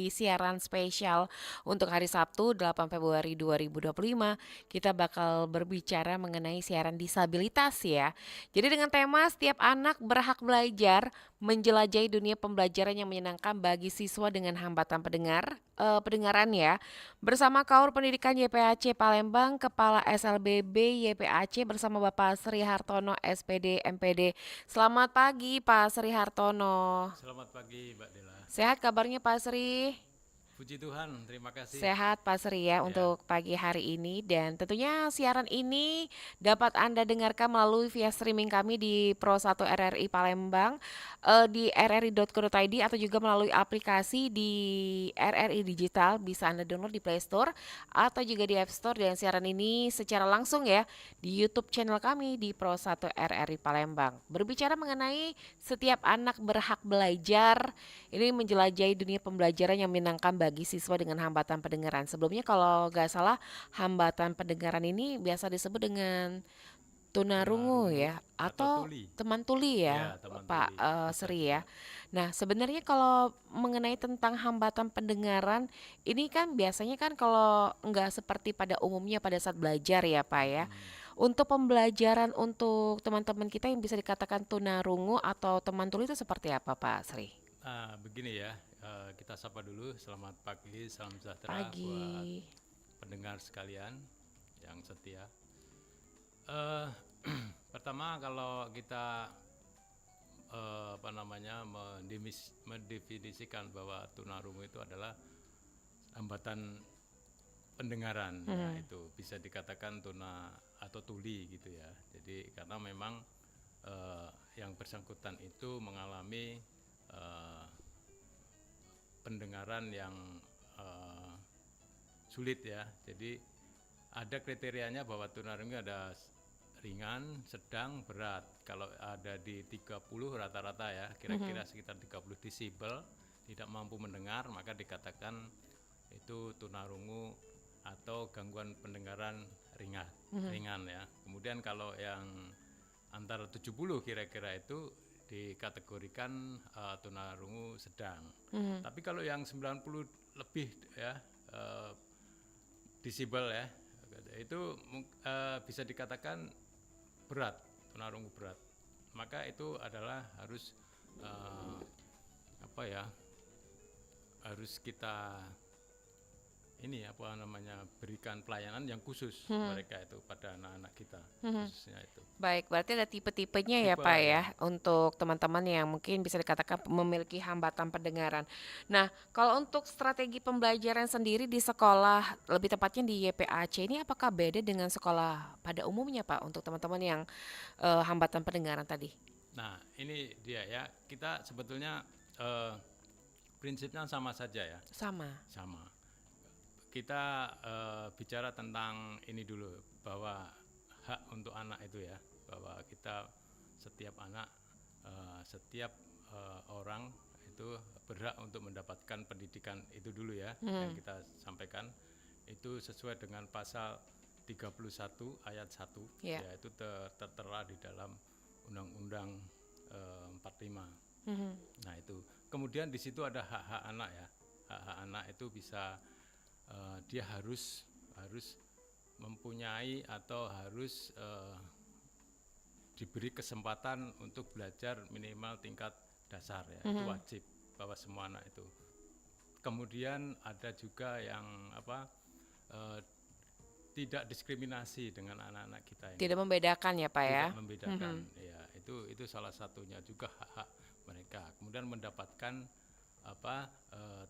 di siaran spesial untuk hari Sabtu 8 Februari 2025. Kita bakal berbicara mengenai siaran disabilitas ya. Jadi dengan tema setiap anak berhak belajar, menjelajahi dunia pembelajaran yang menyenangkan bagi siswa dengan hambatan pendengaran ya. Bersama Kaur Pendidikan YPAC Palembang, Kepala SLBB YPAC bersama Bapak Sri Hartono SPD MPD. Selamat pagi Pak Sri Hartono. Selamat pagi, Mbak Dela. Sehat kabarnya Pak Sri? Puji Tuhan, terima kasih. Sehat Pak Sri ya Ya, untuk pagi hari ini, dan tentunya siaran ini dapat Anda dengarkan melalui via streaming kami di Pro1 RRI Palembang, di rri.co.id, atau juga melalui aplikasi di RRI Digital. Bisa Anda download di Play Store atau juga di App Store, dan siaran ini secara langsung ya di YouTube channel kami di Pro1 RRI Palembang. Berbicara mengenai setiap anak berhak belajar, ini menjelajahi dunia pembelajaran yang menyenangkan bagi siswa dengan hambatan pendengaran. Sebelumnya kalau nggak salah, hambatan pendengaran ini biasa disebut dengan tunarungu tunarungu ya, atau atau tuli. teman tuli ya, Ya, teman Pak tuli bisa Sri ya. juga. Nah, sebenarnya kalau mengenai tentang hambatan pendengaran, ini kan biasanya kan kalau nggak seperti pada umumnya pada saat belajar ya, Pak ya. Mm-mm. Untuk pembelajaran untuk teman-teman kita yang bisa dikatakan tunarungu atau teman tuli itu seperti apa, Pak Sri? Begini ya, kita sapa dulu. Selamat pagi, salam sejahtera buat Pagi. pendengar sekalian yang setia. Eh, Pertama, kalau kita mendefinisikan bahwa tunarungu itu adalah hambatan pendengaran, ya Mhm. itu bisa dikatakan tuna atau tuli gitu ya. Jadi karena memang yang bersangkutan itu mengalami eh, pendengaran yang eh, sulit ya. Jadi ada kriterianya bahwa tunarungu ada ringan, sedang, berat. Kalau ada di 30 rata-rata ya, Mhm. kira-kira sekitar 30 desibel tidak mampu mendengar, maka dikatakan itu tunarungu atau gangguan pendengaran ringan. Mhm. Ringan ya. Kemudian kalau yang antara 70 kira-kira itu dikategorikan tunarungu sedang. Mhm. Tapi kalau yang 90 lebih ya desibel ya, itu bisa dikatakan berat, tunarungu berat. Maka itu adalah harus uh, apa ya? Harus kita berikan pelayanan yang khusus Mhm. mereka itu pada anak-anak kita Mhm. khususnya itu. Baik, berarti ada tipe-tipenya ya Tipe Pak ya. ya untuk teman-teman yang mungkin bisa dikatakan memiliki hambatan pendengaran. Nah, kalau untuk strategi pembelajaran sendiri di sekolah, lebih tepatnya di YPAC ini, apakah beda dengan sekolah pada umumnya Pak untuk teman-teman yang hambatan pendengaran tadi? Nah, ini dia ya. Kita sebetulnya uh, prinsipnya sama saja ya. Sama. Sama. Kita bicara tentang ini dulu, bahwa hak untuk anak itu ya, bahwa kita setiap anak, setiap orang itu berhak untuk mendapatkan pendidikan itu dulu ya, yang Hmm. kita sampaikan itu sesuai dengan pasal 31 ayat 1, Ya. yaitu tertera di dalam Undang-Undang 45. Mhm. Nah itu kemudian di situ ada hak-hak anak ya. Hak-hak anak itu bisa dia harus mempunyai atau harus diberi kesempatan untuk belajar minimal tingkat dasar ya. Itu Mhm. wajib bahwa semua anak itu. Kemudian ada juga yang eh, tidak diskriminasi dengan anak-anak kita ini. Tidak membedakan ya Pak ya. Tidak membedakan Mhm. ya, itu salah satunya juga hak-hak mereka. Kemudian mendapatkan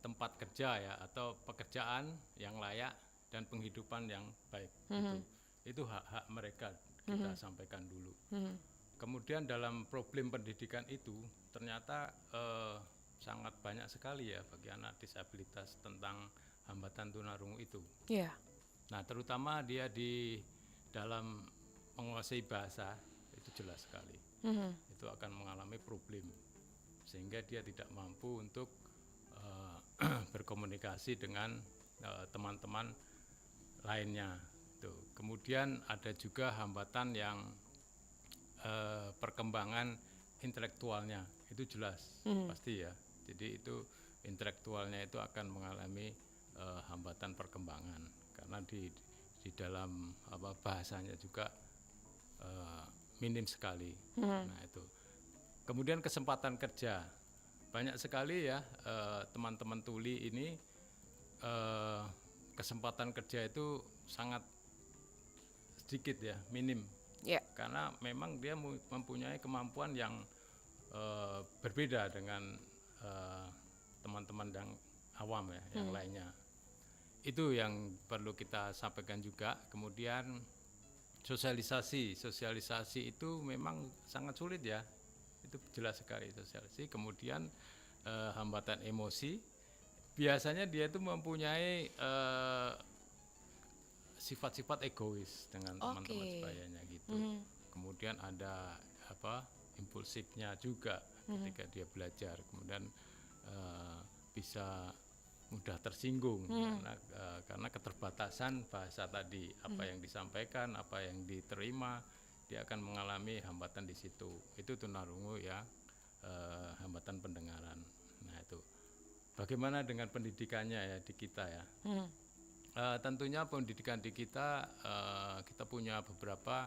tempat kerja ya, atau pekerjaan yang layak dan penghidupan yang baik. Mhm. Itu hak-hak mereka kita Mhm. sampaikan dulu. Mhm. Kemudian dalam problem pendidikan itu ternyata sangat banyak sekali ya bagi anak disabilitas tentang hambatan tunarungu itu. Iya. Nah, terutama dia di dalam menguasai bahasa itu jelas sekali. Mhm. Itu akan mengalami problem sehingga dia tidak mampu untuk berkomunikasi dengan teman-teman lainnya. Tuh. Kemudian ada juga hambatan yang perkembangan intelektualnya itu jelas Mhm. pasti ya. Jadi intelektualnya itu akan mengalami hambatan perkembangan karena di dalam bahasanya juga minim sekali. Nah itu. Kemudian kesempatan kerja banyak sekali ya teman-teman tuli ini kesempatan kerja itu sangat sedikit ya, minim. Ya. Karena memang dia mempunyai kemampuan yang berbeda dengan teman-teman yang awam ya, yang lainnya. Itu yang perlu kita sampaikan juga. Kemudian sosialisasi itu memang sangat sulit ya. Itu jelas sekali sosialisasi. Kemudian hambatan emosi. Biasanya dia itu mempunyai sifat-sifat egois dengan teman-teman sebayanya gitu. Kemudian ada impulsifnya juga ketika dia belajar. Kemudian bisa mudah tersinggung karena keterbatasan bahasa tadi, apa yang disampaikan, apa yang diterima, dia akan mengalami hambatan di situ. Itu tunarungu ya, hambatan pendengaran. Nah itu. Bagaimana dengan pendidikannya ya di kita ya? Tentunya pendidikan di kita kita punya beberapa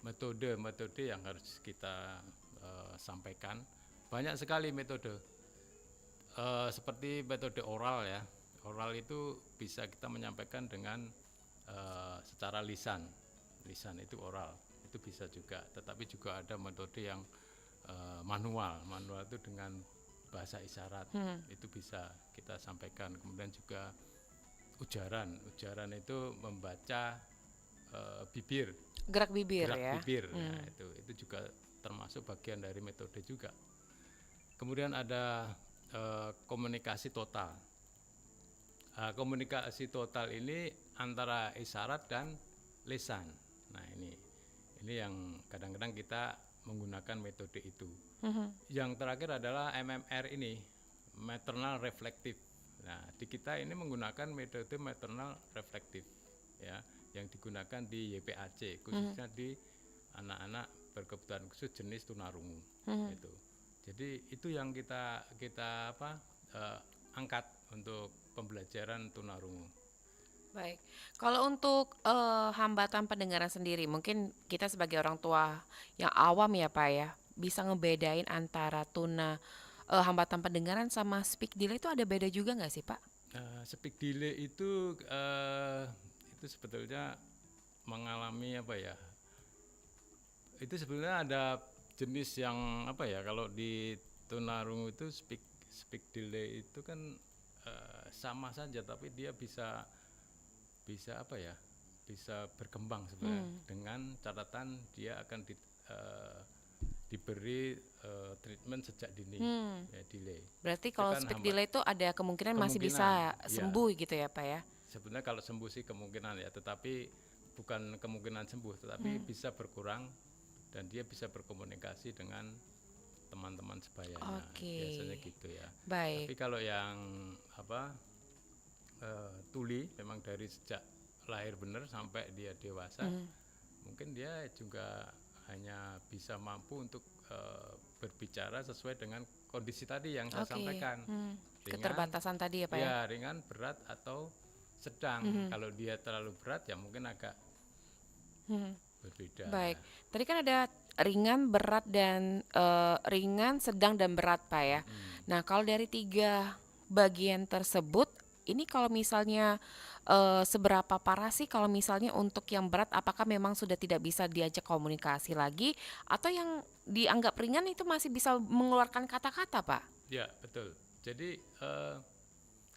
metode yang harus kita sampaikan. Banyak sekali metode. Seperti metode oral ya. Oral itu bisa kita menyampaikan dengan secara lisan. Lisan itu oral, itu bisa juga. Tetapi juga ada metode yang manual. Manual itu dengan bahasa isyarat. Itu bisa kita sampaikan. Kemudian juga ujaran itu membaca bibir. Gerak bibir ya. Bibir. Nah, itu juga termasuk bagian dari metode juga. Kemudian ada komunikasi total. Komunikasi total ini antara isyarat dan lisan. Nah ini yang kadang-kadang kita menggunakan metode itu. Yang terakhir adalah MMR ini, maternal reflektif. Nah di kita ini menggunakan metode maternal reflektif ya, yang digunakan di YPAC khususnya di anak-anak berkebutuhan khusus jenis tunarungu. Gitu. Jadi itu yang kita angkat untuk pembelajaran tunarungu. Baik, kalau untuk hambatan pendengaran sendiri, mungkin kita sebagai orang tua yang awam ya Pak ya, bisa ngebedain antara hambatan pendengaran sama speak delay itu ada beda juga nggak sih Pak? Speak delay itu sebetulnya mengalami itu sebenarnya ada jenis yang kalau di tunarungu itu speak delay itu kan sama saja, tapi dia bisa berkembang sebenarnya dengan catatan dia akan diberi treatment sejak dini ya, delay. Berarti kalau kan speak delay itu ada kemungkinan masih bisa sembuh gitu ya Pak ya? Sebenarnya kalau sembuh sih kemungkinan ya, tetapi bukan kemungkinan sembuh, tetapi bisa berkurang dan dia bisa berkomunikasi dengan teman-teman sebayanya. Biasanya gitu ya. Baik. Tapi kalau yang tuli memang dari sejak lahir benar sampai dia dewasa, mungkin dia juga hanya bisa mampu untuk berbicara sesuai dengan kondisi tadi yang saya sampaikan. Ringan, keterbatasan tadi ya Pak ya? Ya, ringan, berat atau sedang. Kalau dia terlalu berat ya mungkin agak berbeda. Baik, tadi kan ada ringan, berat dan ringan, sedang dan berat Pak ya. Nah kalau dari 3 bagian tersebut, ini kalau misalnya seberapa parah sih kalau misalnya untuk yang berat, apakah memang sudah tidak bisa diajak komunikasi lagi, atau yang dianggap ringan itu masih bisa mengeluarkan kata-kata Pak? Ya betul. Jadi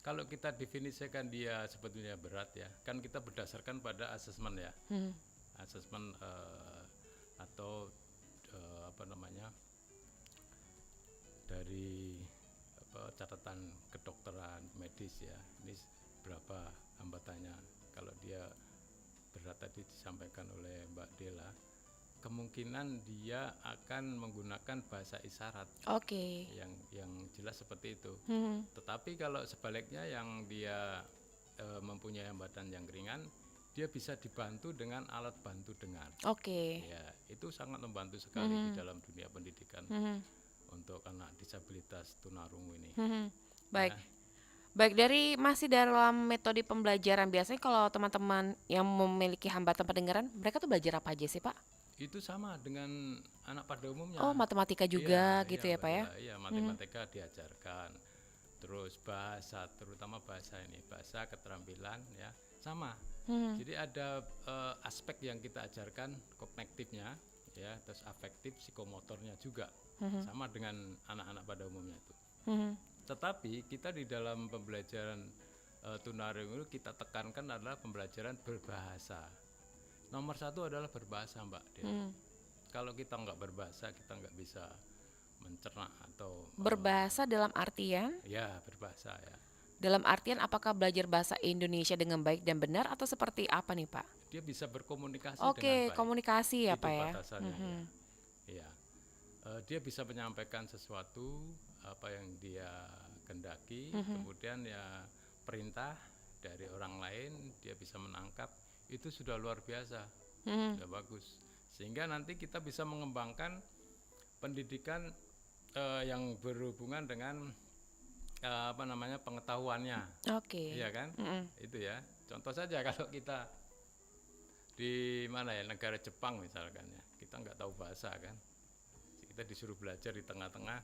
kalau kita definisikan dia sebetulnya berat ya, kan kita berdasarkan pada asesmen ya, asesmen atau dari catatan kedokteran medis ya, ini berapa hambatannya. Kalau dia berat tadi disampaikan oleh Mbak Dela, kemungkinan dia akan menggunakan bahasa isyarat. Yang jelas seperti itu. Tetapi kalau sebaliknya yang dia mempunyai hambatan yang ringan, dia bisa dibantu dengan alat bantu dengar. Ya, itu sangat membantu sekali di dalam dunia pendidikan untuk anak disabilitas tunarungu ini. Baik. ya. Baik, masih dalam metode pembelajaran, biasanya kalau teman-teman yang memiliki hambatan pendengaran, mereka tuh belajar apa aja sih, Pak? Itu sama dengan anak pada Oh, umumnya. matematika juga Iya, gitu iya ya, Mbak Pak ya? Dela. Iya, Mhm. matematika diajarkan. Terus bahasa, terutama bahasa ini, bahasa keterampilan ya, sama. Mhm. Jadi ada aspek yang kita ajarkan kognitifnya ya, terus afektif, psikomotornya juga. Mhm. Sama dengan anak-anak pada umumnya itu. Mhm. Tetapi kita di dalam pembelajaran tunarungu kita tekankan adalah pembelajaran berbahasa. Nomor satu adalah berbahasa Mbak Dela. Mhm. Kalau kita nggak berbahasa, kita nggak bisa mencerna atau Berbahasa ya berbahasa ya. dalam artian apakah belajar bahasa Indonesia dengan baik dan benar atau seperti apa nih, Pak? Dia bisa berkomunikasi dengan Oke, baik. komunikasi ya, Itu Pak ya. batasannya ya. Mhm. Ya, dia bisa menyampaikan sesuatu apa yang dia kendaki, Mhm. kemudian ya perintah dari orang lain dia bisa menangkap. Itu sudah luar biasa, Mhm. sudah bagus. Sehingga nanti kita bisa mengembangkan pendidikan yang berhubungan dengan apa namanya pengetahuannya, Oke. iya kan? Mhm. Itu ya. Contoh saja kalau kita di mana ya negara Jepang misalkan ya, kita nggak tahu bahasa kan, kita disuruh belajar di tengah-tengah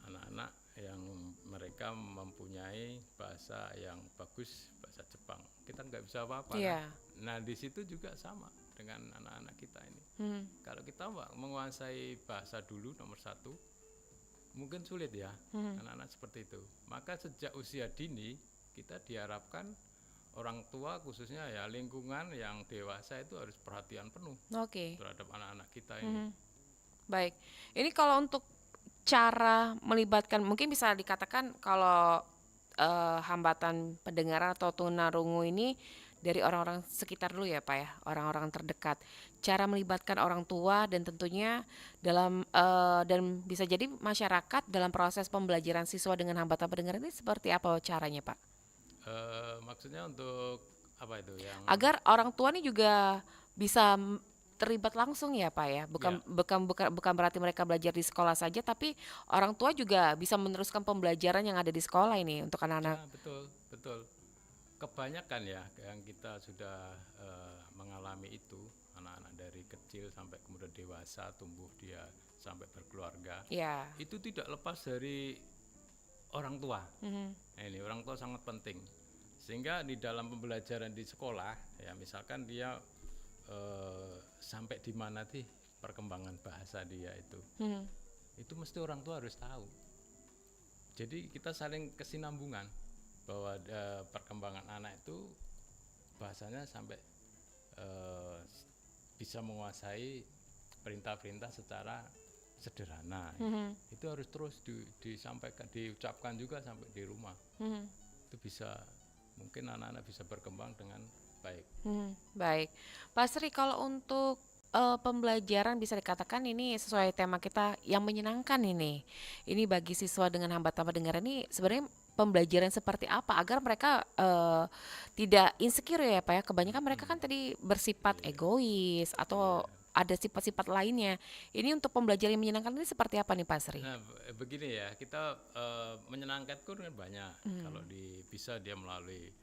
anak-anak yang mereka mempunyai bahasa yang bagus, bahasa Jepang, kita nggak bisa apa-apa kan. Iya. Nah di situ juga sama dengan anak-anak kita ini. Mhm. Kalau kita menguasai bahasa dulu nomor satu, mungkin sulit ya Mhm. anak-anak seperti itu. Maka sejak usia dini kita diharapkan orang tua khususnya ya lingkungan yang dewasa itu harus perhatian penuh Oke. terhadap anak-anak kita ini. Mhm. Baik. Ini kalau untuk cara melibatkan, mungkin bisa dikatakan kalau hambatan pendengaran atau tunarungu ini dari orang-orang sekitar dulu ya, Pak ya, orang-orang terdekat. Cara melibatkan orang tua dan tentunya dan bisa jadi masyarakat dalam proses pembelajaran siswa dengan hambatan pendengaran ini seperti apa caranya, Pak? Maksudnya untuk apa itu yang Agar orang tua nih juga bisa terlibat langsung ya, Pak ya. ya Bukan berarti mereka belajar di sekolah saja, tapi orang tua juga bisa meneruskan pembelajaran yang ada di sekolah ini untuk anak-anak. ya betul betul. Kebanyakan ya yang kita sudah mengalami itu anak-anak dari kecil sampai kemudian dewasa tumbuh dia sampai berkeluarga Ya. itu tidak lepas dari orang tua. Mhm. Nah, ini orang tua sangat penting. Sehingga di dalam pembelajaran di sekolah, ya misalkan dia sampai di mana sih perkembangan bahasa dia Mhm. itu mesti orang tua harus tahu. Jadi kita saling kesinambungan bahwa perkembangan anak itu bahasanya sampai eh, bisa menguasai perintah-perintah secara sederhana. Mhm. Itu harus terus disampaikan, diucapkan juga sampai di rumah. Mhm. Itu bisa mungkin anak-anak bisa berkembang dengan baik. Mhm. Baik. Pak Sri, kalau untuk pembelajaran bisa dikatakan ini sesuai tema kita yang menyenangkan ini. Ini bagi siswa dengan hambatan pendengaran ini sebenarnya pembelajaran seperti apa agar mereka tidak insecure ya, Pak ya. Kebanyakan mereka kan Mm-mm. tadi bersifat Iya, egois iya. atau ada sifat-sifat lainnya. Ini untuk pembelajaran yang menyenangkan ini seperti apa nih, Pak Sri? Nah, begini ya, kita menyenangkan kan banyak. Kalau Hmm. bisa dia melalui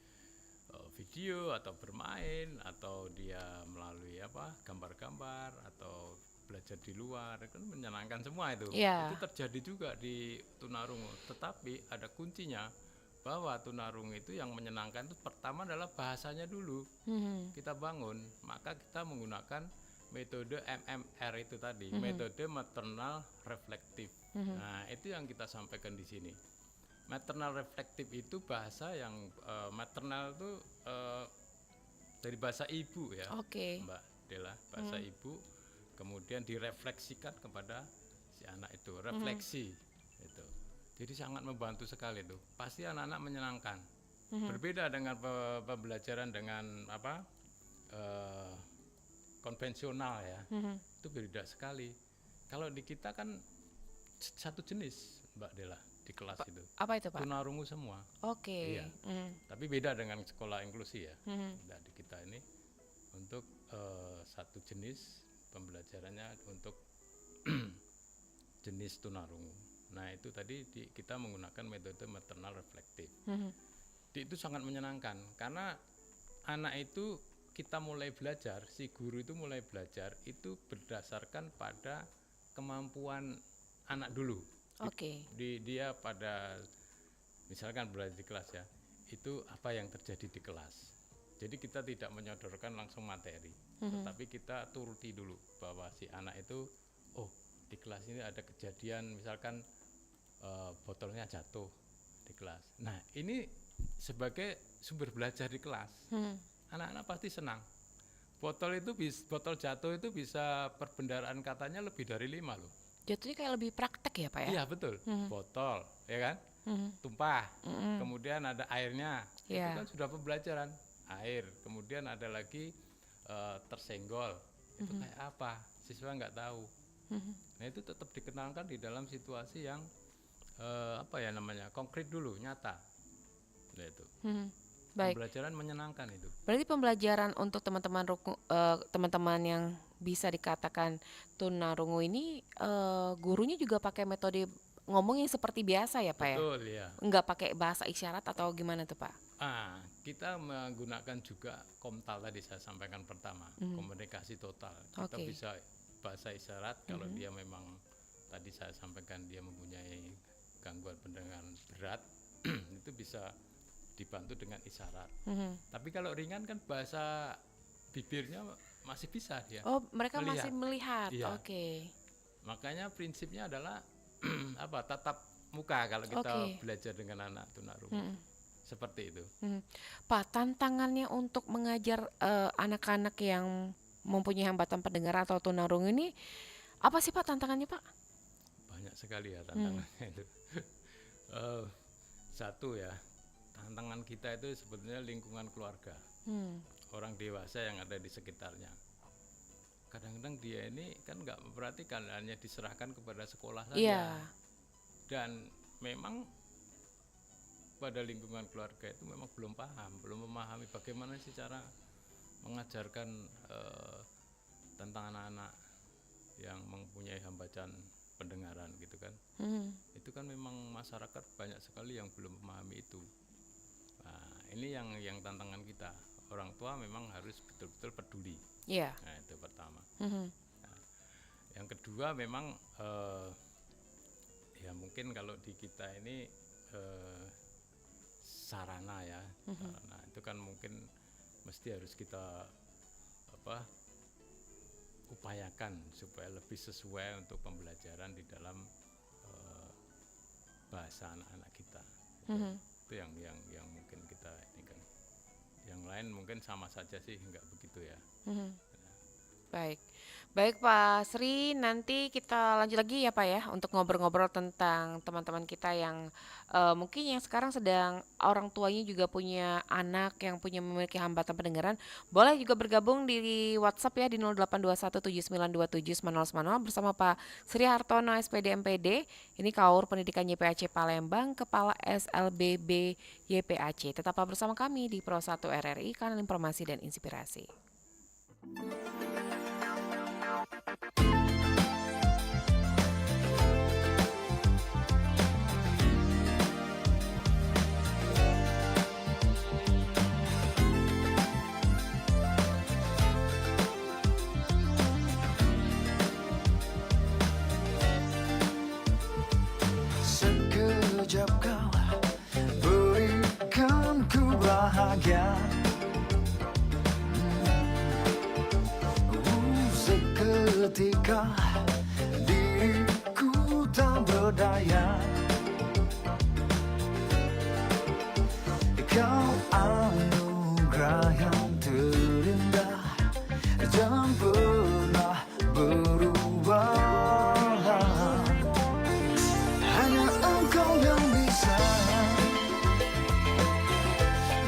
video atau bermain atau dia melalui apa gambar-gambar atau belajar di luar kan menyenangkan semua itu Ya. terjadi juga di tunarungu, tetapi ada kuncinya bahwa tunarungu itu yang menyenangkan itu pertama adalah bahasanya dulu Mhm. kita bangun, maka kita menggunakan metode MMR itu tadi, Mhm. metode maternal reflektif. Mhm. Nah itu yang kita sampaikan di sini. Maternal reflektif itu bahasa yang maternal itu eh, dari bahasa ibu ya, Oke. Mbak Dela, bahasa Mhm. ibu, kemudian direfleksikan kepada si anak itu, Mhm. refleksi itu. Jadi sangat membantu sekali tuh. Pasti anak-anak menyenangkan. Mhm. Berbeda dengan pembelajaran dengan apa eh, konvensional ya, Mhm. itu beda sekali. Kalau di kita kan satu jenis Mbak Dela di kelas itu Apa itu, Pak? tunarungu semua. Oke. Iya, Mhm. tapi beda dengan sekolah inklusi ya. Mhm. Nah, di kita ini untuk satu jenis pembelajarannya untuk jenis tunarungu. Nah itu tadi kita menggunakan metode maternal reflektif. Mhm. Itu sangat menyenangkan karena anak itu kita mulai belajar, si guru itu mulai belajar itu berdasarkan pada kemampuan anak dulu. Oke. Dia pada misalkan belajar di kelas ya, itu apa yang terjadi di kelas. Jadi kita tidak menyodorkan langsung materi, tetapi kita turuti dulu bahwa si anak itu, oh di kelas ini ada kejadian misalkan botolnya jatuh di kelas. Nah ini sebagai sumber belajar di kelas, anak-anak pasti senang. Botol jatuh itu bisa perbendaharaan katanya lebih dari 5 loh. Jatuhnya kayak lebih praktek ya Pak ya? Iya betul, botol ya kan, tumpah, kemudian ada airnya, itu Iya. kan sudah pembelajaran air. Kemudian ada lagi tersenggol, itu kayak apa, siswa nggak tahu. Nah itu tetap dikenalkan di dalam situasi yang apa ya namanya, konkret dulu, nyata. Nah itu Baik. pembelajaran menyenangkan itu. Berarti pembelajaran untuk teman-teman yang bisa dikatakan tunarungu ini gurunya juga pakai metode ngomong yang seperti biasa ya Pak ya? Betul ya. Enggak pakai bahasa isyarat atau gimana tuh Pak? Kita menggunakan juga komtal tadi saya sampaikan pertama, komunikasi total. Kita Oke. bisa bahasa isyarat kalau dia memang tadi saya sampaikan dia mempunyai gangguan pendengaran berat, itu bisa dibantu dengan isyarat. Tapi kalau ringan kan bahasa bibirnya masih bisa dia. Oh, mereka Melihat. masih melihat. Iya. Oke. Makanya prinsipnya adalah apa, tatap muka kalau kita Oke. belajar dengan anak tunarungu. Seperti itu. Pak, tantangannya untuk mengajar anak-anak yang mempunyai hambatan pendengaran atau tunarungu ini apa sih Pak tantangannya Pak? Banyak sekali ya tantangannya itu. Satu ya, tantangan kita itu sebetulnya lingkungan keluarga, orang dewasa yang ada di sekitarnya. Kadang-kadang dia ini kan nggak memperhatikan, hanya diserahkan kepada sekolah saja. Iya. Dan memang pada lingkungan keluarga itu memang belum memahami bagaimana sih cara mengajarkan tentang anak-anak yang mempunyai hambatan pendengaran gitu kan. Itu kan memang masyarakat banyak sekali yang belum memahami itu. Nah, ini yang tantangan kita. Orang tua memang harus betul-betul peduli. Iya. Nah, itu pertama. Nah, yang kedua memang ya mungkin kalau di kita ini sarana ya, sarana itu kan mungkin mesti harus kita upayakan supaya lebih sesuai untuk pembelajaran di dalam bahasa anak-anak kita. Itu yang mungkin kita ini kan. Yang lain mungkin sama saja sih, nggak begitu ya. Baik. Baik Pak Sri, nanti kita lanjut lagi ya Pak ya untuk ngobrol-ngobrol tentang teman-teman kita yang mungkin yang sekarang sedang orang tuanya juga punya anak yang memiliki hambatan pendengaran. Boleh juga bergabung di WhatsApp ya di 082179279010 bersama Pak Sri Hartono SPD MPD. Ini Kaur Pendidikan YPAC Palembang, Kepala SLBB YPAC. Tetaplah bersama kami di Pro 1 RRI, kanal informasi dan inspirasi. Sekejap kau berikan ku bahagia, seketika diriku tak berdaya. Kau anugerah yang terindah dan pernah berubah. Hanya engkau yang bisa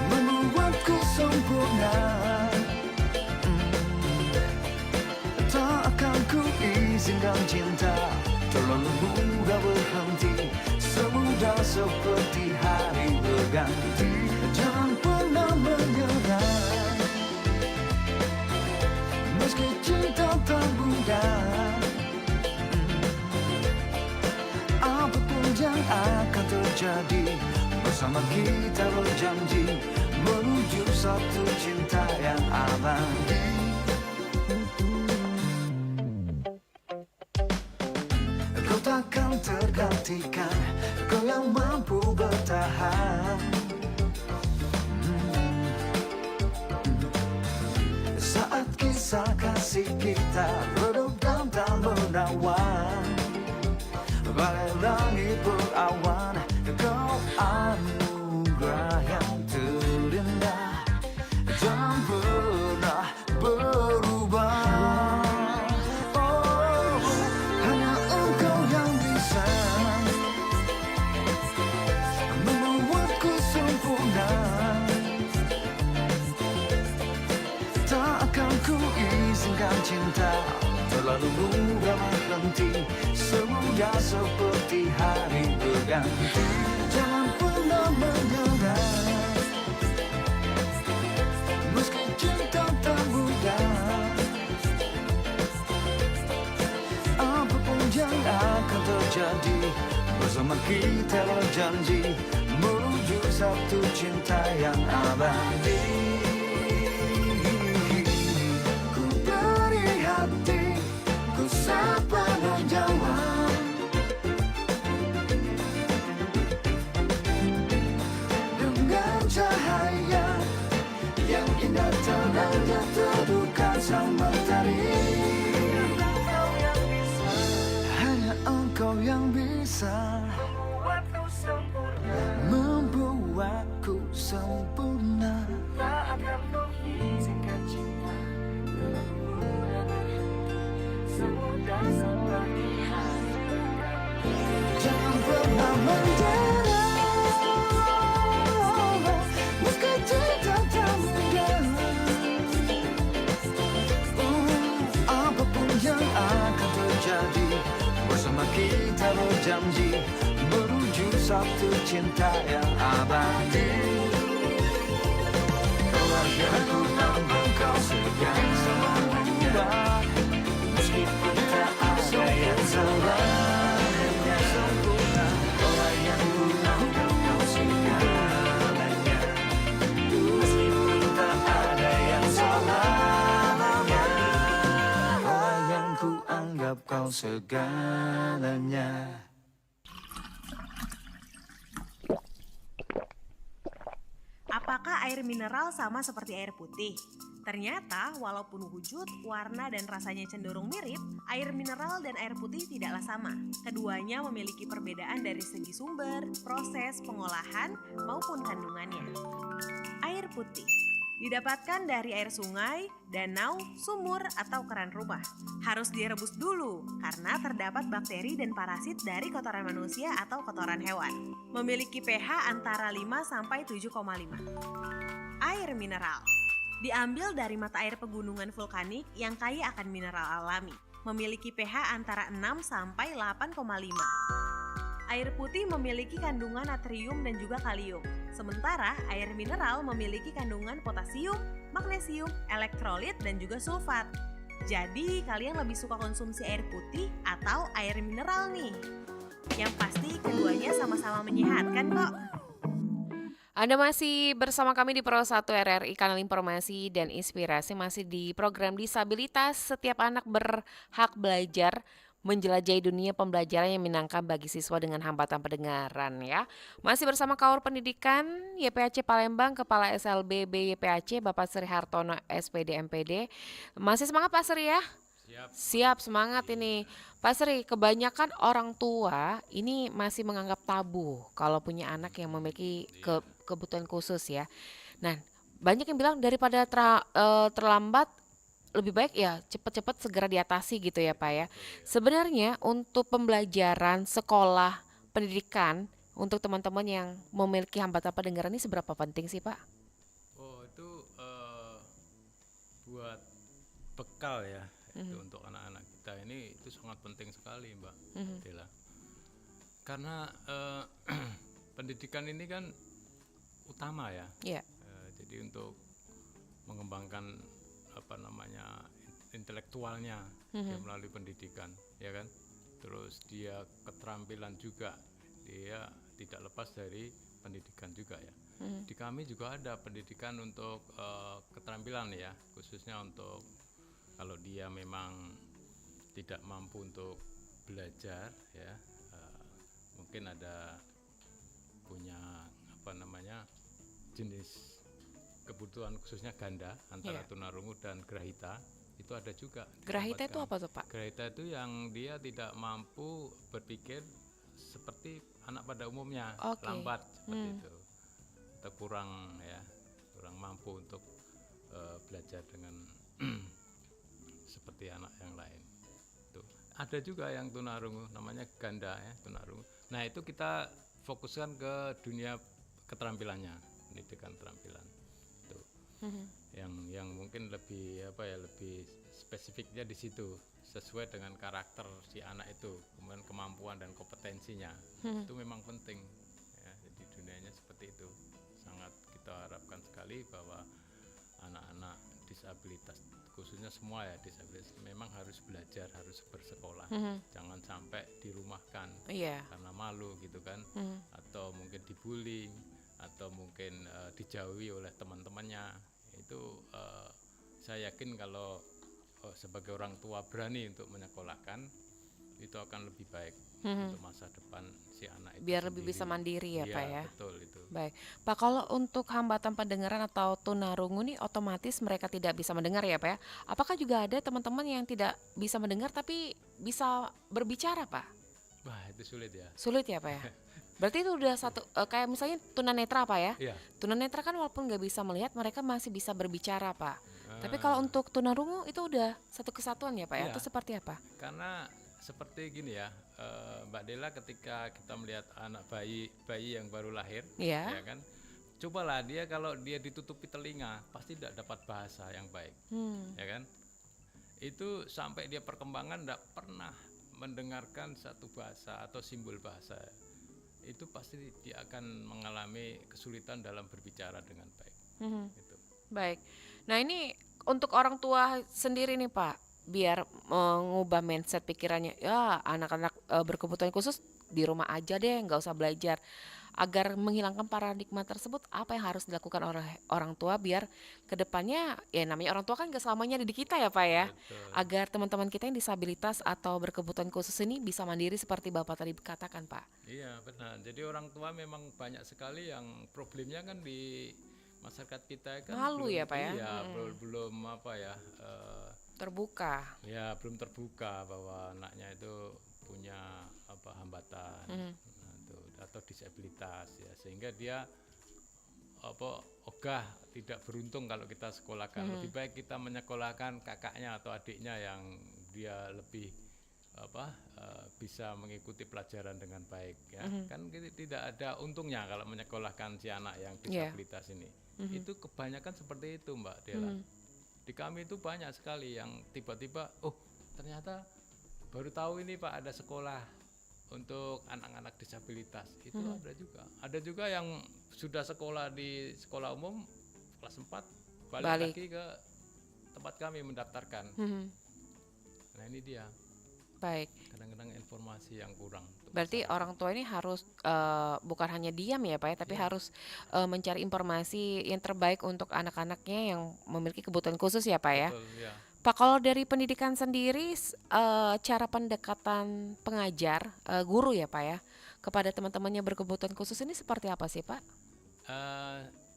membuatku sempurna. Tak akan ku izinkan cinta terlalu mudah berhenti, semudah seperti hari berganti. Jangan pernah menyerah, meski cinta tak mudah. Apapun bersama kita berjanji menuju satu cinta yang abadi. Kau takkan tergantikan, kau yang mampu bertahan. Saat kisah kasih kita redup dan tak menawan, bagai langit berawan, kau anugerah yang terindah dan pernah berubah. Oh, hanya engkau yang bisa membuatku sempurna. Tak akan ku izinkan cinta terlalu mudah berhenti, semudah seperti hari berganti. Jangan pernah menyerah, meski cinta tak mudah. Apapun yang akan terjadi, bersama kita berjanji menuju satu cinta yang abadi. Ku beri hati, ku sapa dan jawab, dengan cahaya yang indah terang terbuka sang mentari. Hanya engkau yang bisa membuatku sempurna. Tak akan ku izinkan cinta semudah seperti hari. Jangan pernah menyerah, meski cinta tak mudah. Apapun yang akan terjadi, bersama kita berjanji menuju satu cinta yang abadi. Keluargaku tanpa kau segan semuanya, meskipun tak ada yang salah, hanya sempurna. Keluargaku tanpa kau segalanya, meskipun tak ada yang salah, keluargaku anggap kau segalanya. Apakah air mineral sama seperti air putih? Ternyata, walaupun wujud, warna, dan rasanya cenderung mirip, air mineral dan air putih tidaklah sama. Keduanya memiliki perbedaan dari segi sumber, proses, pengolahan, maupun kandungannya. Air putih didapatkan dari air sungai, danau, sumur, atau keran rumah. Harus direbus dulu karena terdapat bakteri dan parasit dari kotoran manusia atau kotoran hewan. Memiliki pH antara 5 sampai 7,5. Air mineral diambil dari mata air pegunungan vulkanik yang kaya akan mineral alami. Memiliki pH antara 6 sampai 8,5. Air putih memiliki kandungan natrium dan juga kalium. Sementara air mineral memiliki kandungan potasium, magnesium, elektrolit, dan juga sulfat. Jadi kalian lebih suka konsumsi air putih atau air mineral nih? Yang pasti keduanya sama-sama menyehatkan kok. Anda masih bersama kami di Pro 1 RRI, kanal informasi dan inspirasi, masih di program Disabilitas. Setiap anak berhak belajar, menjelajahi dunia pembelajaran yang menyenangkan bagi siswa dengan hambatan pendengaran ya. Masih bersama Kaur Pendidikan YPAC Palembang, Kepala SLBB YPAC Bapak Sri Hartono SPD MPD. Masih semangat Pak Sri ya? Siap, semangat ini. Pak Sri, kebanyakan orang tua ini masih menganggap tabu kalau punya anak yang memiliki kebutuhan khusus ya. Nah, banyak yang bilang daripada terlambat, lebih baik ya cepat-cepat segera diatasi gitu ya Pak ya. Sebenarnya untuk pembelajaran sekolah pendidikan untuk teman-teman yang memiliki hambatan pendengaran ini seberapa penting sih Pak? Oh itu buat bekal ya, itu untuk anak-anak kita ini itu sangat penting sekali Mbak Dela. Karena pendidikan ini kan utama ya. Iya. Jadi untuk mengembangkan intelektualnya dia melalui pendidikan ya kan, terus dia keterampilan juga dia tidak lepas dari pendidikan juga ya. Di kami juga ada pendidikan untuk keterampilan ya, khususnya untuk kalau dia memang tidak mampu untuk belajar ya, mungkin ada punya apa namanya jenis kebutuhan khususnya ganda antara Iya. tunarungu dan grahita, itu ada juga di Grahita tempat itu kami. apa tuh Pak? Grahita itu yang dia tidak mampu berpikir seperti anak pada umumnya, Oke. lambat seperti itu, atau kurang mampu untuk belajar dengan seperti anak yang lain. Tuh. Ada juga yang tunarungu, namanya ganda ya, tunarungu. Nah itu kita fokuskan ke dunia keterampilannya, pendidikan keterampilan. Tuh. Yang mungkin lebih lebih spesifiknya di situ, sesuai dengan karakter si anak itu, kemudian kemampuan dan kompetensinya. Itu memang penting ya, jadi dunianya seperti itu. Sangat kita harapkan sekali bahwa anak-anak disabilitas, khususnya semua ya disabilitas, memang harus belajar, harus bersekolah. Jangan sampai dirumahkan Iya. karena malu gitu kan, atau mungkin dibully, atau mungkin dijauhi oleh teman-temannya. Itu saya yakin kalau sebagai orang tua berani untuk menyekolahkan, itu akan lebih baik untuk masa depan si anak itu Biar lebih sendiri. bisa mandiri ya, Iya, Pak ya. betul itu. Baik, Pak, kalau untuk hambatan pendengaran atau tunarungu nih otomatis mereka tidak bisa mendengar ya Pak ya. Apakah juga ada teman-teman yang tidak bisa mendengar tapi bisa berbicara Pak? Wah itu sulit ya. Sulit ya Pak ya? Berarti itu udah satu, kayak misalnya tunanetra Pak ya. Iya. Tunanetra kan walaupun nggak bisa melihat mereka masih bisa berbicara Pak. Tapi kalau untuk tunarungu itu udah satu kesatuan ya Pak ya? Iya. Atau seperti apa? Karena seperti gini ya, Mbak Dela, ketika kita melihat anak bayi yang baru lahir, Iya. ya kan, cobalah dia kalau dia ditutupi telinga pasti tidak dapat bahasa yang baik, ya kan. Itu sampai dia perkembangan tidak pernah mendengarkan satu bahasa atau simbol bahasa, itu pasti dia akan mengalami kesulitan dalam berbicara dengan baik. Gitu. Baik. Nah ini untuk orang tua sendiri nih Pak, biar mengubah mindset pikirannya, ya anak-anak berkebutuhan khusus di rumah aja deh, nggak usah belajar. Agar menghilangkan paradigma tersebut, apa yang harus dilakukan oleh orang tua biar kedepannya, ya namanya orang tua kan nggak selamanya ada di kita ya Pak ya, Betul. agar teman-teman kita yang disabilitas atau berkebutuhan khusus ini bisa mandiri seperti Bapak tadi katakan Pak. Iya benar. Jadi orang tua memang banyak sekali yang problemnya kan di masyarakat kita kan Malu belum, ya, Pak ya? iya, belum apa ya, Terbuka. ya belum terbuka bahwa anaknya itu punya apa hambatan atau disabilitas ya, sehingga dia apa ogah, tidak beruntung kalau kita sekolahkan. Lebih baik kita menyekolahkan kakaknya atau adiknya yang dia lebih bisa mengikuti pelajaran dengan baik ya. Kan tidak ada untungnya kalau menyekolahkan si anak yang disabilitas ini. Itu kebanyakan seperti itu Mbak Dela. Di kami itu banyak sekali yang tiba-tiba ternyata baru tahu ini Pak ada sekolah untuk anak-anak disabilitas. Itu ada juga yang sudah sekolah di sekolah umum kelas 4 balik lagi ke tempat kami mendaftarkan. Nah ini dia, Baik. kadang-kadang informasi yang kurang. Berarti orang tua ini harus bukan hanya diam ya Pak ya, tapi harus mencari informasi yang terbaik untuk anak-anaknya yang memiliki kebutuhan khusus ya Pak ya. Betul, ya. Pak, kalau dari pendidikan sendiri, cara pendekatan pengajar, guru ya Pak ya, kepada teman-temannya berkebutuhan khusus ini seperti apa sih Pak?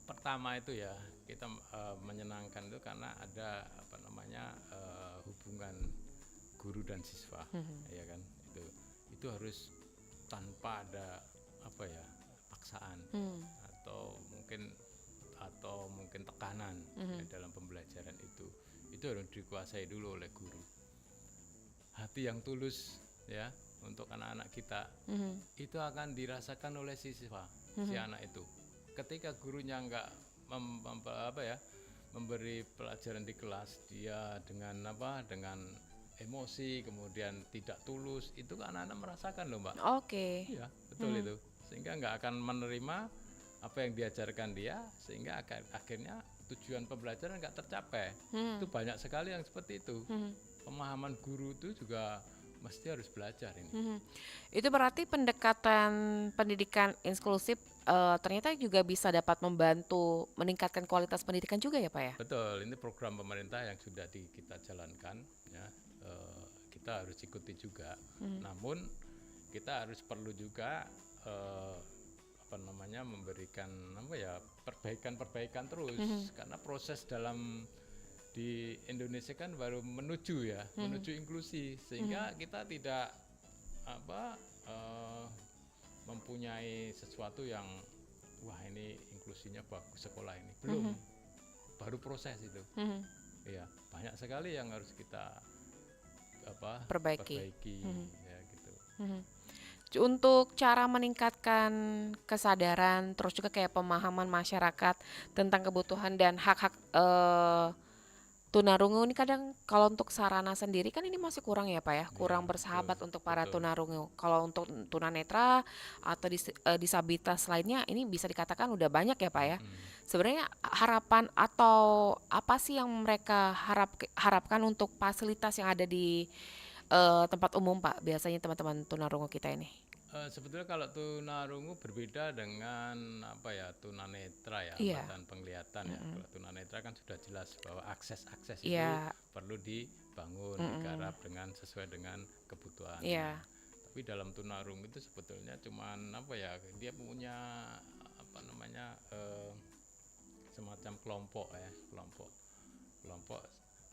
Pertama itu ya kita menyenangkan itu karena ada hubungan guru dan siswa, ya kan, itu harus tanpa ada paksaan atau mungkin tekanan ya, dalam pembelajaran itu harus dikuasai dulu oleh guru. Hati yang tulus ya untuk anak-anak kita itu akan dirasakan oleh si siswa, si anak itu. Ketika gurunya nggak memberi pelajaran di kelas, dia dengan emosi, kemudian tidak tulus, itu anak-anak merasakan loh Mbak. Oke. Iya betul itu, sehingga nggak akan menerima apa yang diajarkan dia, sehingga akhirnya tujuan pembelajaran nggak tercapai. Itu banyak sekali yang seperti itu. Pemahaman guru itu juga mesti harus belajar ini. Itu berarti pendekatan pendidikan inklusif ternyata juga bisa dapat membantu meningkatkan kualitas pendidikan juga ya Pak ya? Betul, ini program pemerintah yang sudah kita jalankan ya. Kita harus ikuti juga. Namun kita harus perlu juga memberikan perbaikan terus, karena proses dalam di Indonesia kan baru menuju inklusi, sehingga kita tidak mempunyai sesuatu yang wah ini inklusinya bagus sekolah ini, belum, baru proses itu. Ya, banyak sekali yang harus kita Perbaiki. ya gitu. Untuk cara meningkatkan kesadaran, terus juga kayak pemahaman masyarakat tentang kebutuhan dan hak-hak tunarungu ini kadang kalau untuk sarana sendiri kan ini masih kurang ya Pak ya, kurang bersahabat betul, untuk para betul. tunarungu. Kalau untuk tunanetra atau disabilitas lainnya ini bisa dikatakan udah banyak ya Pak ya. Sebenarnya harapan atau apa sih yang mereka harapkan untuk fasilitas yang ada di tempat umum Pak, biasanya teman-teman tunarungu kita ini? Sebetulnya kalau tunarungu berbeda dengan tunanetra ya, Iya. hambatan penglihatan ya. Kalau tunanetra kan sudah jelas bahwa akses itu Iya. perlu dibangun, digarap sesuai dengan kebutuhan. Iya. Tapi dalam tunarungu itu sebetulnya cuman dia punya semacam kelompok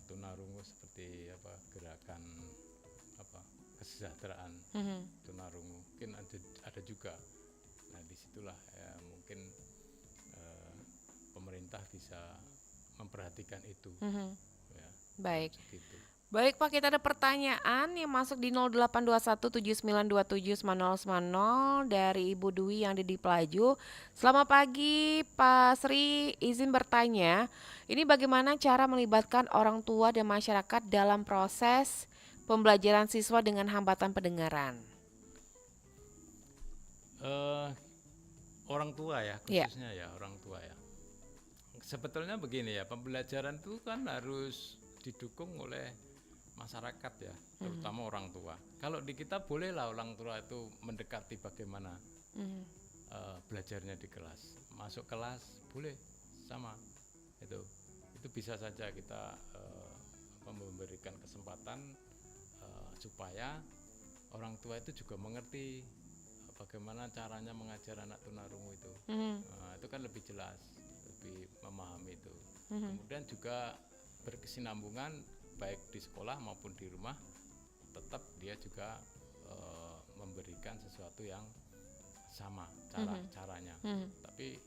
tunarungu, seperti gerakan kesejahteraan tunarungu, mungkin ada juga. Nah disitulah ya mungkin pemerintah bisa memperhatikan itu. Ya, Baik. gitu. Baik Pak, kita ada pertanyaan yang masuk di 0821792790 dari Ibu Dwi yang ada di Pelaju. Selamat pagi Pak Sri, izin bertanya, ini bagaimana cara melibatkan orang tua dan masyarakat dalam proses pembelajaran siswa dengan hambatan pendengaran? Orang tua ya, Iya. khususnya ya orang tua ya. Sebetulnya begini ya, pembelajaran itu kan harus didukung oleh masyarakat ya, terutama orang tua. Kalau di kita bolehlah orang tua itu mendekati bagaimana belajarnya di kelas. Masuk kelas boleh sama itu bisa saja kita memberikan kesempatan supaya orang tua itu juga mengerti bagaimana caranya mengajar anak tunarungu itu. Itu kan lebih jelas, lebih memahami itu. Kemudian juga berkesinambungan baik di sekolah maupun di rumah, tetap dia juga memberikan sesuatu yang sama caranya. Tapi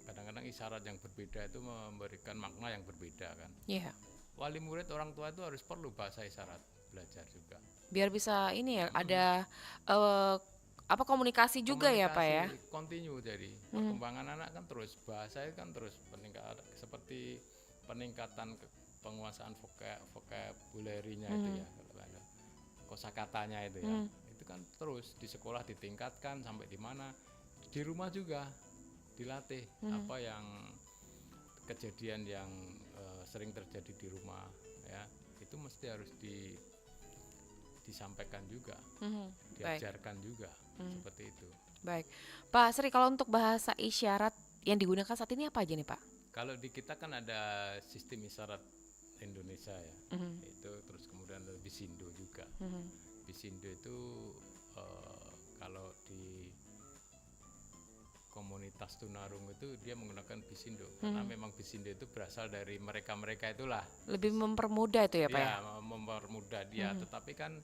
kadang-kadang isyarat yang berbeda itu memberikan makna yang berbeda kan. Iya. Wali murid orang tua itu harus perlu bahasa isyarat belajar juga. Biar bisa ini ya, ada komunikasi juga ya Pak ya. Komunikasi kontinu, jadi perkembangan anak kan terus, bahasa itu kan terus peningkat, seperti peningkatan penguasaan vocabulary-nya itu ya, kosakatanya itu ya. Itu kan terus di sekolah ditingkatkan sampai di mana, di rumah juga dilatih apa yang kejadian yang sering terjadi di rumah ya, itu mesti harus disampaikan juga, diajarkan juga seperti itu. Baik, Pak Sri, kalau untuk bahasa isyarat yang digunakan saat ini apa aja nih Pak? Kalau di kita kan ada sistem isyarat Indonesia ya, itu terus kemudian ada Bisindo juga. Bisindo itu kalau di komunitas tunarungu itu dia menggunakan Bisindo, karena memang Bisindo itu berasal dari mereka itulah. Lebih mempermudah itu ya Pak ya? Ya, mempermudah dia, tetapi kan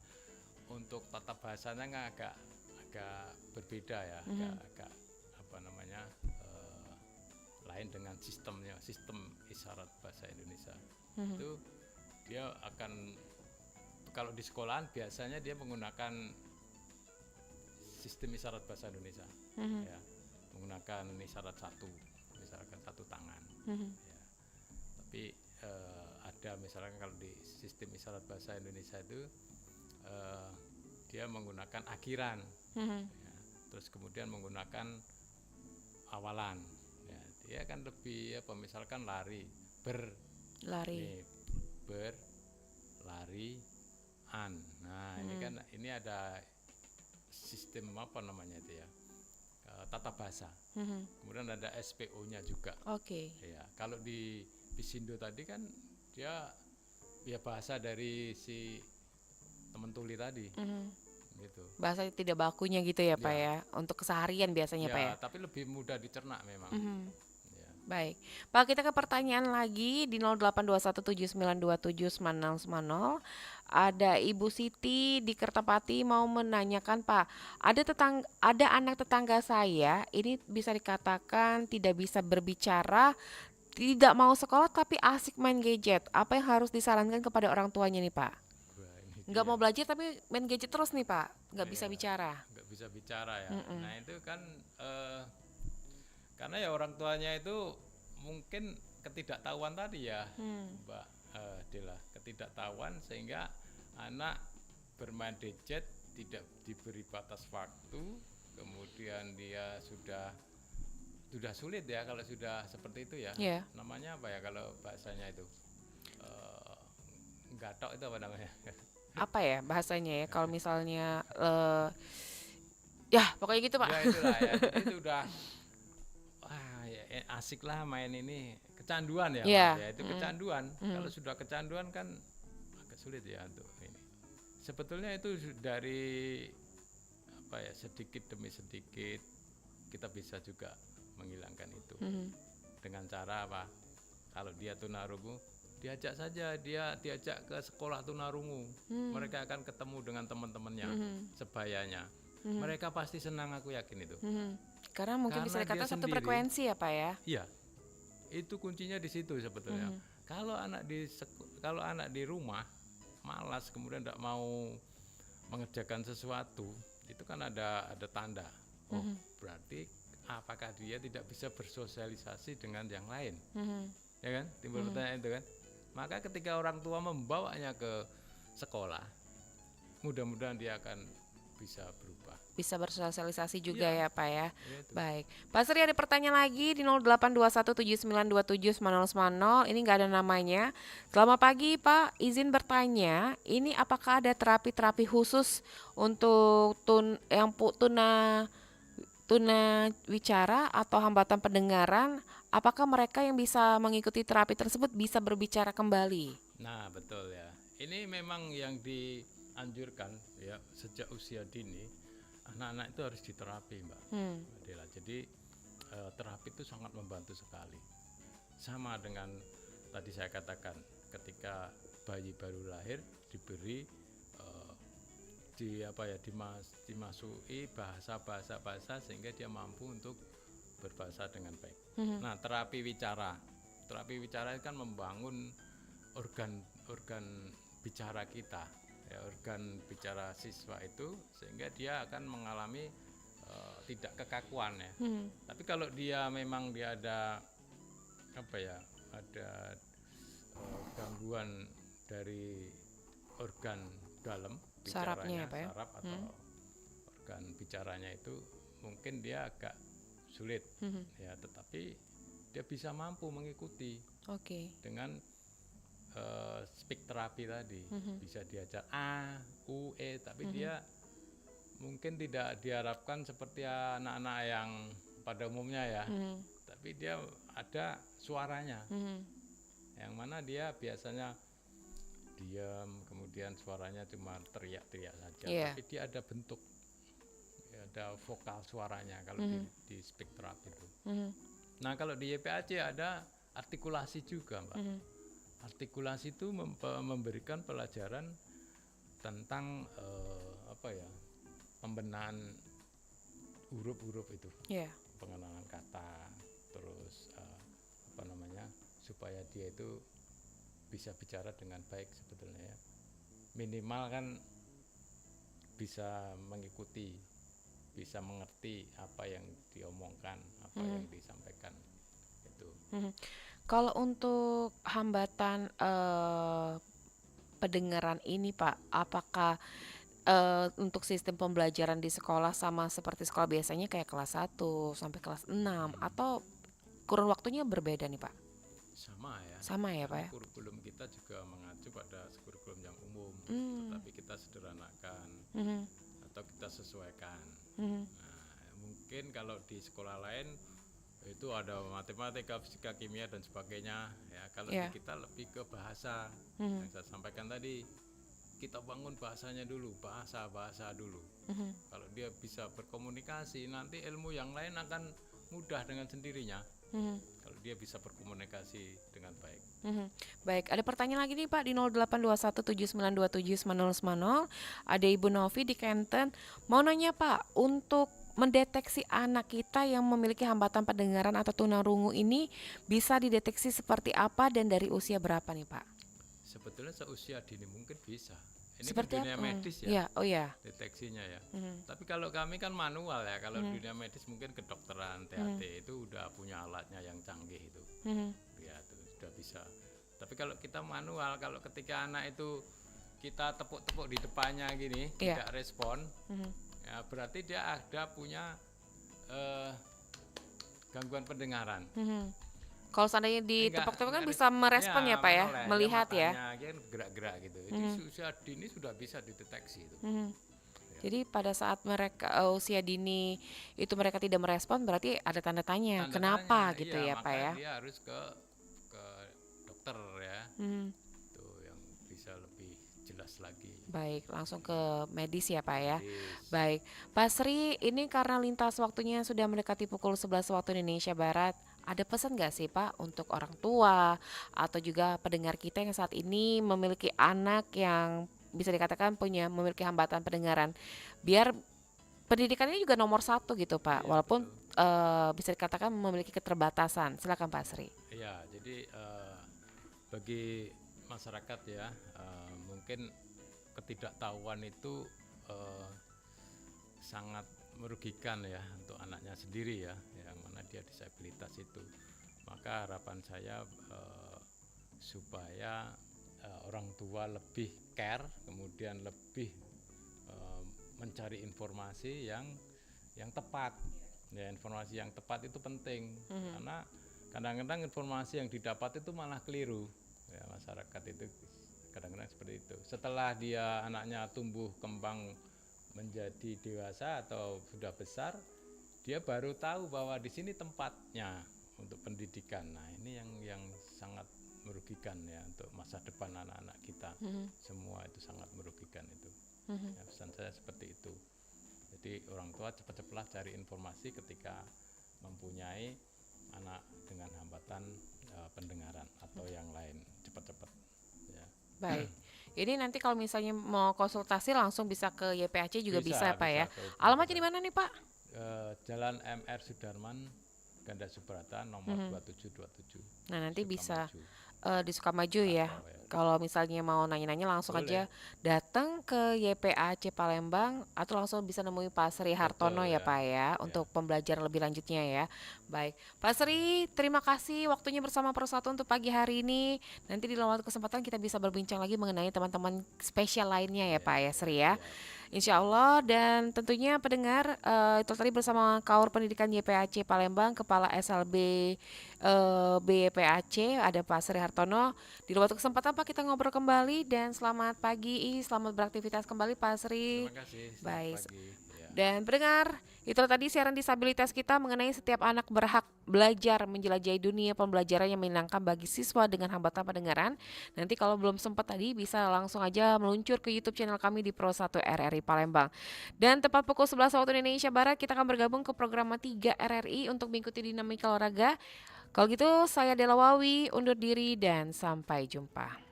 untuk tata bahasanya kan agak berbeda ya, agak lain dengan sistem isyarat bahasa Indonesia. Itu dia akan, kalau di sekolahan biasanya dia menggunakan sistem isyarat bahasa Indonesia, ya, menggunakan isyarat misalkan satu tangan. Ya. Tapi ada misalkan kalau di sistem isyarat bahasa Indonesia itu dia menggunakan akhiran, ya, terus kemudian menggunakan awalan. Ya, dia kan lebih misalkan lari, berlari an. Nah, ini kan ini ada sistem itu ya. tata bahasa. Mhm. Kemudian ada SPO-nya juga. Oke. Ya, kalau di Bisindo tadi kan dia ya bahasa dari si teman tuli tadi, Mhm. gitu. Bahasa tidak bakunya gitu ya Pak Ya, ya, untuk keseharian biasanya Pak ya. ya, tapi lebih mudah dicerna memang. Mhm. Ya. Baik, Pak, kita ke pertanyaan lagi di 082179279090. Ada Ibu Siti di Kertapati mau menanyakan, Pak. Ada anak tetangga saya, ini bisa dikatakan tidak bisa berbicara, tidak mau sekolah tapi asik main gadget. Apa yang harus disarankan kepada orang tuanya nih, Pak? Wah, ini Nggak dia. mau belajar tapi main gadget terus nih, Pak. Nggak bisa Iya, bicara. nggak bisa bicara ya. Mm-mm. Nah itu kan karena ya orang tuanya itu mungkin ketidaktahuan tadi ya, Mbak Dela, ketidaktahuan sehingga anak bermain gadget tidak diberi batas waktu, kemudian dia sudah sulit ya kalau sudah seperti itu ya. Iya. Namanya apa ya kalau bahasanya itu? Gatok itu apa namanya? Apa ya bahasanya ya? Kalau misalnya ya pokoknya gitu, Pak. Ya itulah ya. Jadi itu udah wah ya, asik lah main ini, kecanduan ya, Iya. Mas, ya itu kecanduan. Kalau sudah kecanduan kan agak sulit ya untuk ini. Sebetulnya itu dari apa ya, sedikit demi sedikit kita bisa juga menghilangkan itu dengan cara apa? Kalau dia tunarungu, diajak saja, diajak ke sekolah tunarungu. Mereka akan ketemu dengan teman-temannya, sebayanya. Mereka pasti senang, aku yakin itu. Karena mungkin bisa Karena dia dikatakan satu sendiri. frekuensi ya, Pak ya. Iya, itu kuncinya di situ sebetulnya. Kalau anak di rumah malas, kemudian tidak mau mengerjakan sesuatu, itu kan ada tanda. Oh, berarti apakah dia tidak bisa bersosialisasi dengan yang lain? Ya kan, timbul pertanyaan itu kan. Maka ketika orang tua membawanya ke sekolah, mudah-mudahan dia akan bisa berubah. Bisa bersosialisasi juga Iya. ya, Pak ya. Ya itu. Baik, Pak Sri ada pertanyaan lagi di 082179279090. Ini nggak ada namanya. Selamat pagi Pak, izin bertanya, ini apakah ada terapi-terapi khusus untuk tuna wicara atau hambatan pendengaran? Apakah mereka yang bisa mengikuti terapi tersebut bisa berbicara kembali? Nah, betul ya. Ini memang yang dianjurkan ya sejak usia dini, anak-anak itu harus diterapi, Mbak Adela. Jadi terapi itu sangat membantu sekali. Sama dengan tadi saya katakan, ketika bayi baru lahir diberi dimasuki bahasa sehingga dia mampu untuk berbahasa dengan baik. Nah, terapi wicara itu kan membangun organ bicara kita, ya, organ bicara siswa itu sehingga dia akan mengalami tidak kekakuan ya. Tapi kalau dia memang dia ada gangguan dari organ dalam Sarafnya bicaranya, ya, Pak ya? saraf atau organ bicaranya itu mungkin dia agak sulit ya, tetapi dia bisa mampu mengikuti Oke. dengan speak terapi tadi. Bisa diajar A, U, E, tapi dia mungkin tidak diharapkan seperti anak-anak yang pada umumnya ya, tapi dia ada suaranya, yang mana dia biasanya diam, kemudian suaranya cuma teriak-teriak saja, tapi dia ada bentuk, ada vokal suaranya kalau di speak therapy itu. Nah, kalau di YPAC ada artikulasi juga, Mbak. Artikulasi itu memberikan pelajaran tentang pembenahan huruf-huruf itu, pengenalan kata, terus supaya dia itu bisa bicara dengan baik sebetulnya ya. Minimal kan bisa mengikuti, bisa mengerti apa yang diomongkan, apa yang disampaikan itu. Kalau untuk hambatan pendengaran ini Pak, apakah untuk sistem pembelajaran di sekolah sama seperti sekolah biasanya kayak kelas 1 sampai kelas 6 atau kurun waktunya berbeda nih Pak? Sama ya. Sama ya Pak ya? Kurikulum kita juga mengacu pada kurikulum yang umum, tetapi kita sederhanakan atau kita sesuaikan. Nah, mungkin kalau di sekolah lain itu ada matematika, fisika, kimia dan sebagainya ya. Kalau Iya. di kita lebih ke bahasa yang saya sampaikan tadi, kita bangun bahasanya dulu, bahasa dulu. Kalau dia bisa berkomunikasi, nanti ilmu yang lain akan mudah dengan sendirinya. Kalau dia bisa berkomunikasi dengan baik. Baik, ada pertanyaan lagi nih Pak di 0821792790. Ada Ibu Novi di Kenten. Mau nanya Pak, untuk mendeteksi anak kita yang memiliki hambatan pendengaran atau tunarungu ini bisa dideteksi seperti apa dan dari usia berapa nih Pak? Sebetulnya seusia dini mungkin bisa. Ini Seperti kan dunia apa? medis ya, Ya, oh ya. deteksinya ya. Tapi kalau kami kan manual ya. Kalau dunia medis mungkin kedokteran, THT itu udah punya alatnya yang canggih itu. Ya, itu sudah bisa. Tapi kalau kita manual, kalau ketika anak itu kita tepuk-tepuk di depannya gini, Iya. tidak respon, ya berarti dia ada punya gangguan pendengaran. Kalau seandainya Enggak, ditepuk-tepuk kan enggak bisa merespon ya Pak ya, menoleh, dia melihat ya. matanya dia kan gerak-gerak gitu. Itu usia dini sudah bisa dideteksi itu. Jadi pada saat mereka usia dini itu mereka tidak merespon, berarti ada tanda tanya. Tanda Kenapa tanya, gitu iya, ya Pak maka ya? dia harus ke dokter ya. Itu yang bisa lebih jelas lagi. Baik, langsung ke medis ya Pak ya. Medis. Baik, Pak Sri, ini karena lintas waktunya sudah mendekati pukul 11 waktu Indonesia Barat, ada pesan nggak sih Pak untuk orang tua atau juga pendengar kita yang saat ini memiliki anak yang bisa dikatakan memiliki hambatan pendengaran, biar pendidikan ini juga nomor satu gitu Pak, Iya, walaupun bisa dikatakan memiliki keterbatasan. Silakan Pak Sri. Iya, jadi bagi masyarakat ya, mungkin ketidaktahuan itu sangat merugikan ya untuk anaknya sendiri ya, yang mana dia disabilitas itu. Maka harapan saya supaya orang tua lebih care, kemudian lebih mencari informasi yang tepat. Ya, informasi yang tepat itu penting karena kadang-kadang informasi yang didapat itu malah keliru. Ya, masyarakat itu kadang-kadang seperti itu. Setelah dia anaknya tumbuh kembang menjadi dewasa atau sudah besar, dia baru tahu bahwa di sini tempatnya untuk pendidikan. Nah, ini yang sangat merugikan ya untuk masa depan anak-anak kita. Semua itu sangat merugikan itu. Ya, pesan saya seperti itu. Jadi orang tua cepat-cepatlah cari informasi ketika mempunyai anak dengan hambatan pendengaran atau yang lain, cepat-cepat. Ya. Baik. Ini nanti kalau misalnya mau konsultasi langsung bisa ke YPAC juga bisa, Pak ya. ke Alamatnya di mana nih Pak? Jalan MR Sudarman, Ganda Subrata, nomor 2727. Nah nanti bisa Sukamaju. di Sukamaju ya. Atau, ya. Kalau misalnya mau nanya-nanya langsung Boleh. aja datang ke YPAC Palembang atau langsung bisa nemui Pak Sri Hartono Betul, ya ya. Pak ya untuk pembelajaran lebih lanjutnya ya. Baik, Pak Sri, terima kasih waktunya bersama Persatu untuk pagi hari ini. Nanti di lain waktu kesempatan kita bisa berbincang lagi mengenai teman-teman spesial lainnya ya Pak ya Sri ya. Insya Allah, dan tentunya pendengar itu tadi bersama Kaur Pendidikan YPAC Palembang, Kepala SLB BYPAC ada Pak Sri Hartono. Di waktu kesempatan Pak kita ngobrol kembali, dan selamat pagi, selamat beraktivitas kembali Pak Sri. Terima kasih. Selamat Baik. pagi. Ya. Dan pendengar, itu tadi siaran disabilitas kita mengenai setiap anak berhak belajar menjelajahi dunia pembelajaran yang menyenangkan bagi siswa dengan hambatan pendengaran. Nanti kalau belum sempat tadi bisa langsung aja meluncur ke YouTube channel kami di Pro1 RRI Palembang. Dan tepat pukul 11 waktu Indonesia Barat kita akan bergabung ke program 3 RRI untuk mengikuti dinamika olahraga. Kalau gitu saya Dela Wawi undur diri dan sampai jumpa.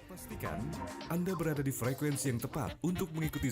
Pastikan Anda berada di frekuensi yang tepat untuk mengikuti